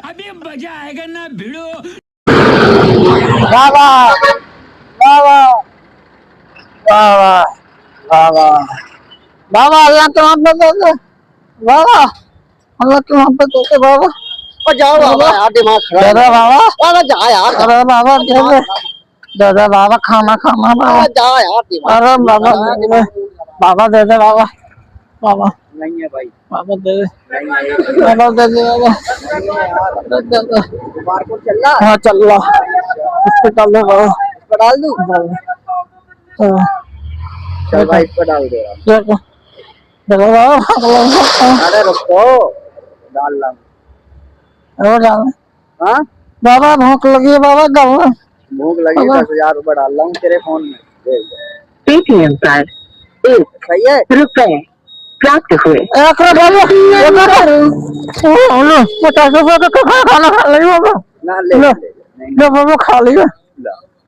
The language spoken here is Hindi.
अभी मजा आएगा ना भिड़ो। बाबा बाबा बाबा बाबा बाबा अल्लाह तो आप दे दे बाबा अल्लाह तो आप दे दे बाबा ओ जाओ बाबा यार दिमाग खराब दादा बाबा बाबा जा यार अरे बाबा दे दे दादा बाबा खाना खाना बाबा जा यार दिमाग अरे बाबा दे दे बाबा दे दे बाबा बाबा नहीं है भाई बाबा दे दे नहीं है बाबा दे दे बाबा दे दे बार को चल रहा हाँ चल रहा इस पे डाल दे बाबा इस पर डाल दूं हाँ चल भाई इस पर डाल दे रहा देखो देखो बाबा अरे रुको डाल ला और डाल हाँ बाबा भूख लगी है बाबा गाँव भूख लगी 10,000 रुपए डाल रहा हूँ तेरे फोन में पेटीएम पर सही है ₹1 प्राप्त हुए। एक बाबा लो 50 रुपए का खाना खा ली बाबा ना ले लो नहीं लो बाबा खा लिया ला